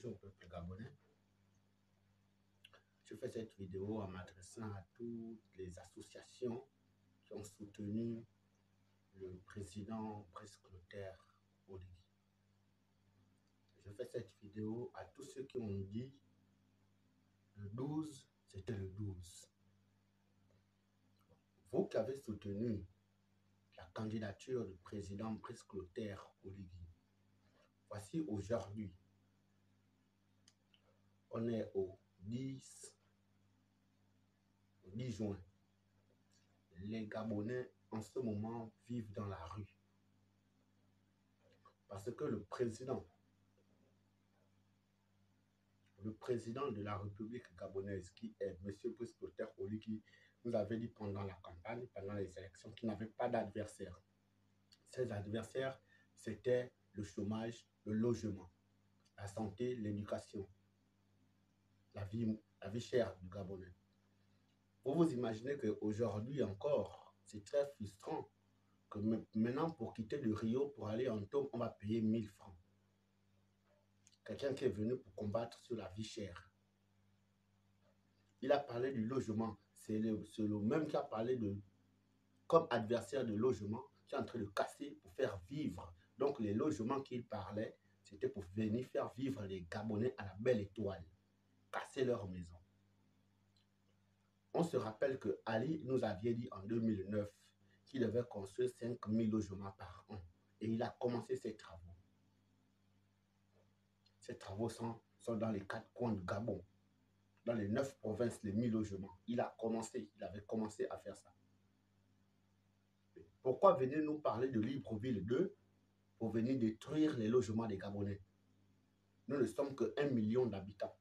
Bonjour peuple gabonais. Je fais cette vidéo en m'adressant à toutes les associations qui ont soutenu le président Brice Clotaire Oligui. Je fais cette vidéo à tous ceux qui ont dit le 12, c'était le 12. Vous qui avez soutenu la candidature du président Brice Clotaire Oligui, voici aujourd'hui, on est au 10 juin. Les Gabonais en ce moment vivent dans la rue. Parce que le président de la République gabonaise, qui est M. Brice Clotaire Oligui, nous avait dit pendant la campagne, pendant les élections, qu'il n'avait pas d'adversaire. Ses adversaires, c'était le chômage, le logement, la santé, l'éducation, la vie chère du Gabonais. Vous vous imaginez qu'aujourd'hui encore, c'est très frustrant que maintenant, pour quitter le Rio, pour aller en Tome, on va payer 1000 francs. Quelqu'un qui est venu pour combattre sur la vie chère. Il a parlé du logement. C'est le même qui a parlé comme adversaire de logement, qui est en train de casser pour faire vivre. Donc les logements qu'il parlait, c'était pour venir faire vivre les Gabonais à la belle étoile. Casser leur maison. On se rappelle que Ali nous avait dit en 2009 qu'il devait construire 5000 logements par an. Et il a commencé ses travaux. Ces travaux sont dans les 4 coins du Gabon. Dans les 9 provinces, les 1000 logements. Il avait commencé à faire ça. Pourquoi venir nous parler de Libreville 2 pour venir détruire les logements des Gabonais? Nous ne sommes que 1 million d'habitants.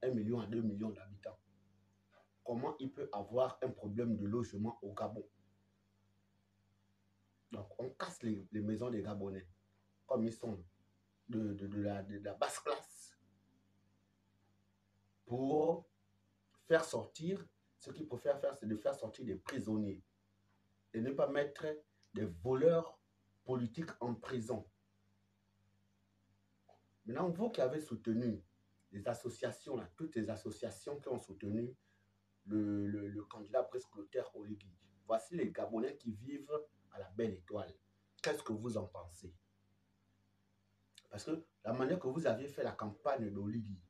1 million à 2 millions d'habitants. Comment il peut avoir un problème de logement au Gabon? Donc, on casse les maisons des Gabonais, comme ils sont de la basse classe, pour faire sortir, ce qu'il préfère faire, c'est de faire sortir des prisonniers et ne pas mettre des voleurs politiques en prison. Maintenant, vous qui avez soutenu les associations, là, toutes les associations qui ont soutenu le candidat Brice Clotaire Oligui, voici les Gabonais qui vivent à la belle étoile. Qu'est-ce que vous en pensez? Parce que la manière que vous aviez fait la campagne d'Oligui,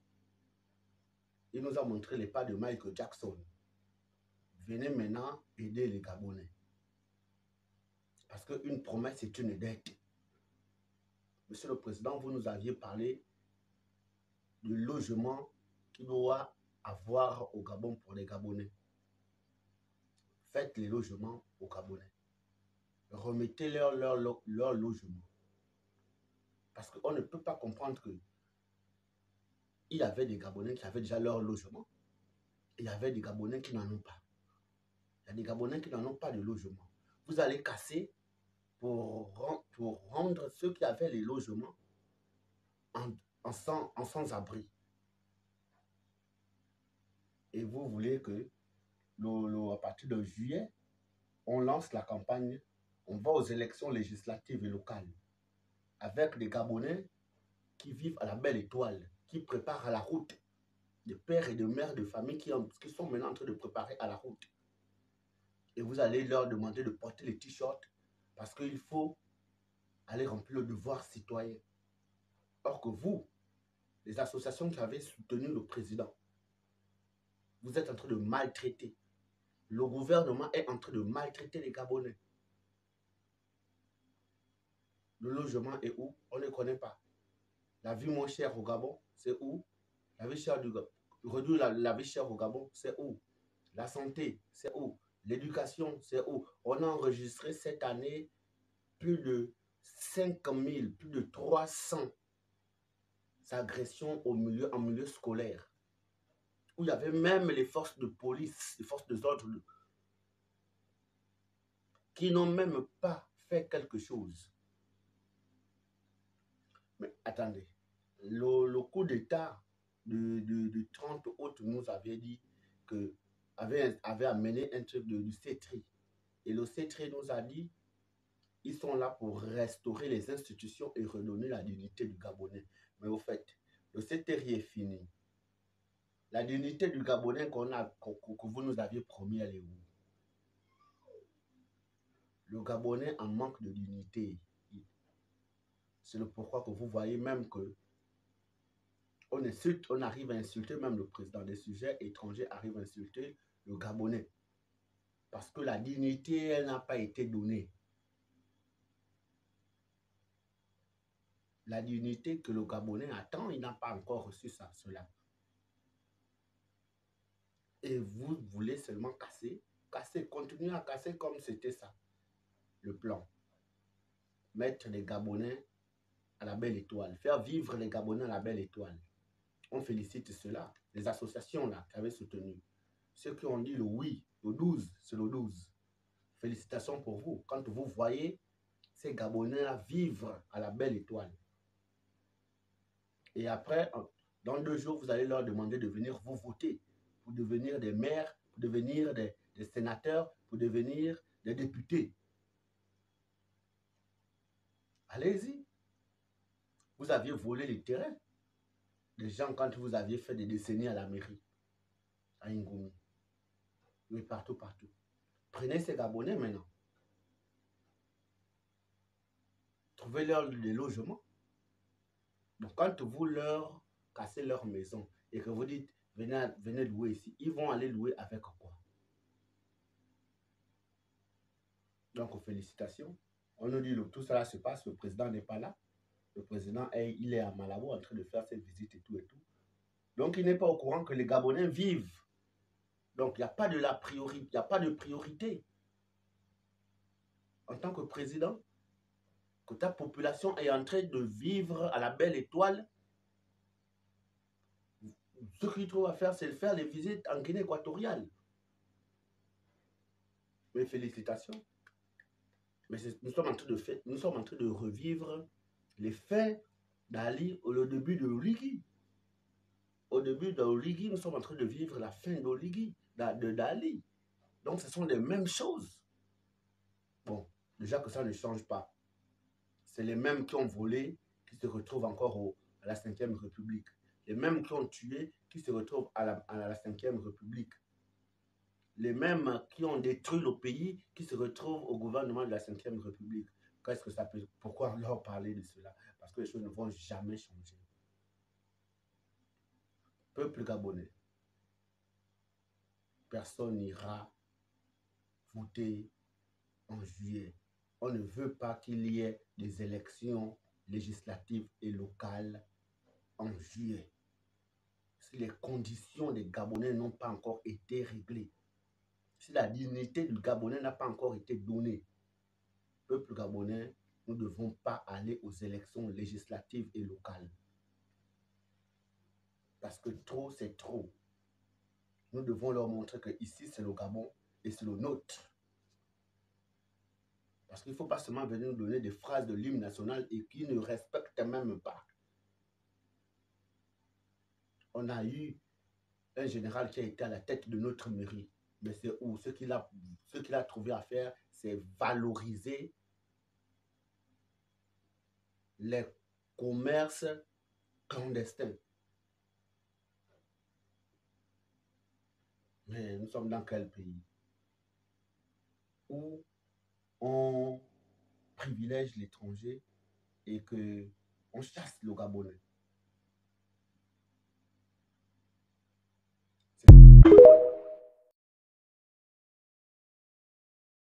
il nous a montré les pas de Michael Jackson. Venez maintenant aider les Gabonais. Parce qu'une promesse est une dette. Monsieur le Président, vous nous aviez parlé du logement qu'il doit avoir au Gabon pour les Gabonais. Faites les logements aux Gabonais. Remettez-leur leur logement. Parce qu'on ne peut pas comprendre que il y avait des Gabonais qui avaient déjà leur logement. Et il y avait des Gabonais qui n'en ont pas. Il y a des Gabonais qui n'en ont pas de logement. Vous allez casser pour rendre ceux qui avaient les logements en sans-abri. Et vous voulez que à partir de juillet, on lance la campagne, on va aux élections législatives et locales avec des Gabonais qui vivent à la belle étoile, qui préparent à la route, des pères et des mères de famille qui sont maintenant en train de préparer à la route. Et vous allez leur demander de porter les t-shirts parce qu'il faut aller remplir le devoir citoyen. Or que vous, les associations qui avaient soutenu le président, vous êtes en train de maltraiter. Le gouvernement est en train de maltraiter les Gabonais. Le logement est où? On ne connaît pas. La vie moins chère au Gabon, c'est où? La vie chère du Gabon. Réduire la vie chère au Gabon, c'est où? La santé, c'est où? L'éducation, c'est où? On a enregistré cette année plus de 5000, plus de 300 agressions en milieu scolaire. Où il y avait même les forces de police, les forces de ordre qui n'ont même pas fait quelque chose. Mais attendez, le coup d'État de 30 août nous avait dit que avait amené un truc du CETRI. Et le CETRI nous a dit ils sont là pour restaurer les institutions et redonner la dignité du Gabonais. Mais au fait, Le CTRI est fini. La dignité du Gabonais que vous nous aviez promis, elle est où? Le Gabonais en manque de dignité. C'est le pourquoi que vous voyez même que on insulte, on arrive à insulter même le président. Des sujets étrangers arrivent à insulter le Gabonais. Parce que la dignité, elle n'a pas été donnée. La dignité que le Gabonais attend, il n'a pas encore reçu cela. Et vous voulez seulement casser, continuer à casser comme c'était ça, le plan. Mettre les Gabonais à la belle étoile, faire vivre les Gabonais à la belle étoile. On félicite cela, les associations là qui avaient soutenu. Ceux qui ont dit le oui, le 12, c'est le 12. Félicitations pour vous. Quand vous voyez ces Gabonais-là vivre à la belle étoile. Et après, dans 2 jours, vous allez leur demander de venir vous voter pour devenir des maires, pour devenir des sénateurs, pour devenir des députés. Allez-y. Vous aviez volé les terrains des gens quand vous aviez fait des décennies à la mairie, à Ngoumi. Oui, partout, partout. Prenez ces Gabonais maintenant. Trouvez-leur des logements. Donc, quand vous leur cassez leur maison et que vous dites, venez louer ici, ils vont aller louer avec quoi? Donc, félicitations. On nous dit que tout cela se passe, le président n'est pas là. Le président, il est à Malabo en train de faire ses visites et tout et tout. Donc, il n'est pas au courant que les Gabonais vivent. Donc, il n'y a pas de la priorité, il n'y a pas de priorité. En tant que président, que ta population est en train de vivre à la belle étoile, ce qu'il trouve à faire, c'est de faire les visites en Guinée équatoriale. Mes félicitations. Mais nous sommes en train de revivre les faits d'Ali au début de Oligui. Au début d'Oligui, nous sommes en train de vivre la fin d'Oligui, d'Ali. Donc, ce sont les mêmes choses. Bon, déjà que ça ne change pas. C'est les mêmes qui ont volé qui se retrouvent encore à la 5e République. Les mêmes qui ont tué qui se retrouvent à la 5e République. Les mêmes qui ont détruit le pays qui se retrouvent au gouvernement de la 5e République. Qu'est-ce que ça peut... Pourquoi leur parler de cela? Parce que les choses ne vont jamais changer. Peuple gabonais, personne n'ira voter en juillet. On ne veut pas qu'il y ait des élections législatives et locales en juillet. Si les conditions des Gabonais n'ont pas encore été réglées, si la dignité du Gabonais n'a pas encore été donnée, peuple gabonais, nous ne devons pas aller aux élections législatives et locales. Parce que trop, c'est trop. Nous devons leur montrer que ici, c'est le Gabon et c'est le nôtre. Parce qu'il ne faut pas seulement venir nous donner des phrases de l'hymne national et qui ne respectent même pas. On a eu un général qui a été à la tête de notre mairie. Mais c'est où? Ce qu'il a trouvé à faire, c'est valoriser les commerces clandestins. Mais nous sommes dans quel pays? Où on privilège l'étranger et qu'on chasse le Gabonais.